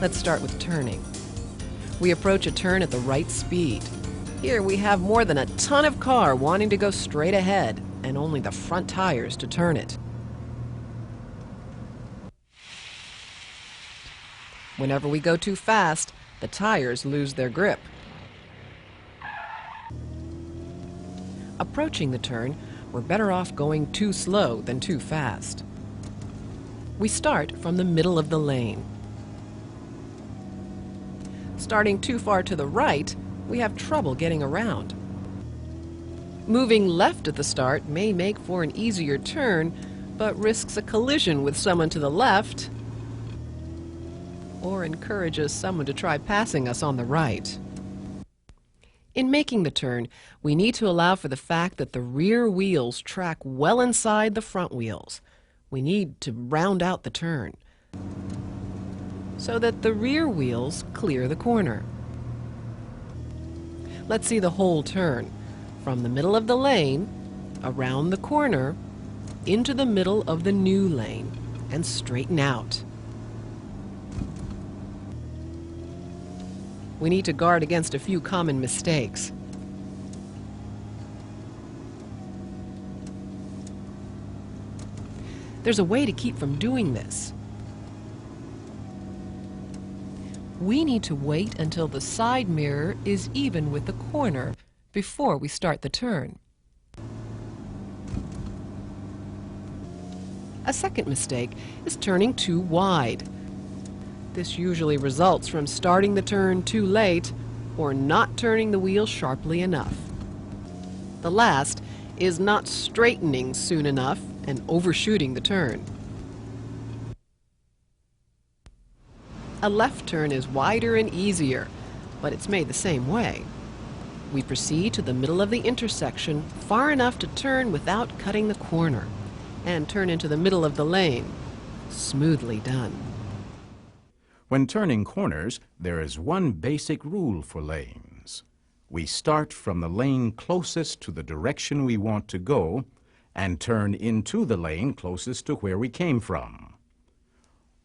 Let's start with turning. We approach a turn at the right speed. Here we have more than a ton of car wanting to go straight ahead, and only the front tires to turn it. Whenever we go too fast, the tires lose their grip. Approaching the turn, we're better off going too slow than too fast. We start from the middle of the lane. Starting too far to the right, we have trouble getting around. Moving left at the start may make for an easier turn, but risks a collision with someone to the left, or encourages someone to try passing us on the right. In making the turn, we need to allow for the fact that the rear wheels track well inside the front wheels. We need to round out the turn so that the rear wheels clear the corner. Let's see the whole turn, from the middle of the lane, around the corner, into the middle of the new lane, and straighten out. We need to guard against a few common mistakes. There's a way to keep from doing this. We need to wait until the side mirror is even with the corner before we start the turn. A second mistake is turning too wide. This usually results from starting the turn too late or not turning the wheel sharply enough. The last is not straightening soon enough and overshooting the turn. A left turn is wider and easier, but it's made the same way. We proceed to the middle of the intersection far enough to turn without cutting the corner and turn into the middle of the lane. Smoothly done. When turning corners, there is one basic rule for lanes. We start from the lane closest to the direction we want to go and turn into the lane closest to where we came from.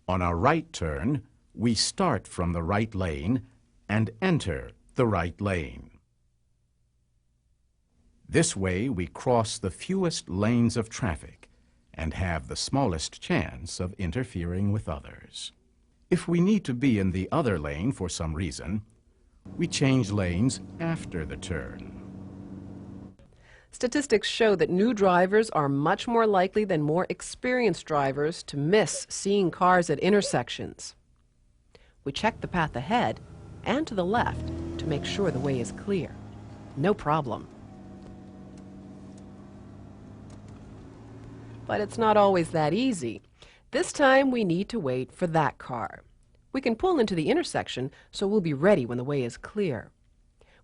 On a right turn, we start from the right lane and enter the right lane. This way, we cross the fewest lanes of traffic and have the smallest chance of interfering with others. If we need to be in the other lane for some reason, we change lanes after the turn. Statistics show that new drivers are much more likely than more experienced drivers to miss seeing cars at intersections. We check the path ahead and to the left to make sure the way is clear. No problem. But it's not always that easy. This time we need to wait for that car. We can pull into the intersection, so we'll be ready when the way is clear.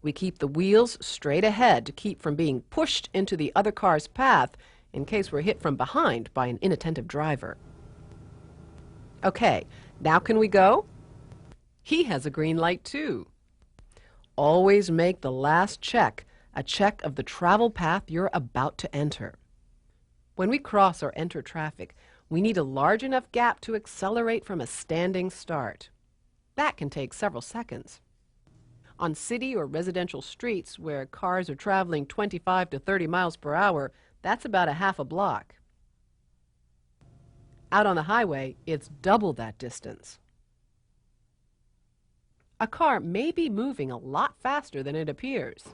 We keep the wheels straight ahead to keep from being pushed into the other car's path in case we're hit from behind by an inattentive driver. Okay, now can we go? He has a green light too. Always make the last check a check of the travel path you're about to enter. When we cross or enter traffic, we need a large enough gap to accelerate from a standing start. That can take several seconds. On city or residential streets where cars are traveling 25 to 30 miles per hour, that's about a half a block. Out on the highway, it's double that distance. A car may be moving a lot faster than it appears.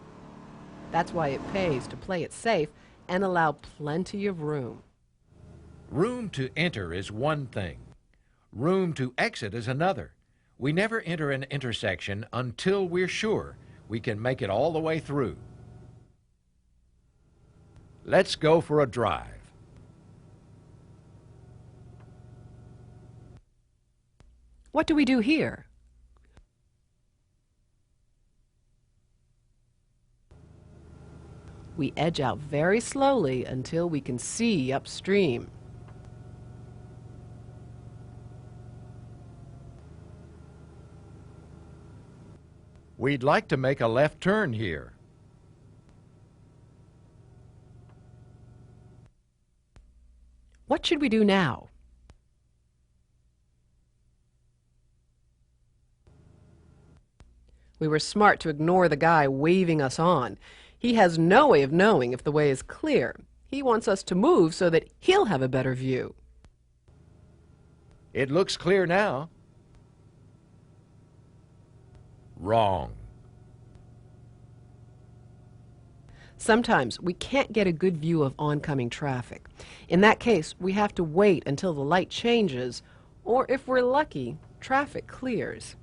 That's why it pays to play it safe and allow plenty of room. Room to enter is one thing. Room to exit is another. We never enter an intersection until we're sure we can make it all the way through. Let's go for a drive. What do we do here? We edge out very slowly until we can see upstream. We'd like to make a left turn here. What should we do now? We were smart to ignore the guy waving us on. He has no way of knowing if the way is clear. He wants us to move so that he'll have a better view. It looks clear now. Wrong. Sometimes we can't get a good view of oncoming traffic. In that case, we have to wait until the light changes, or if we're lucky, traffic clears.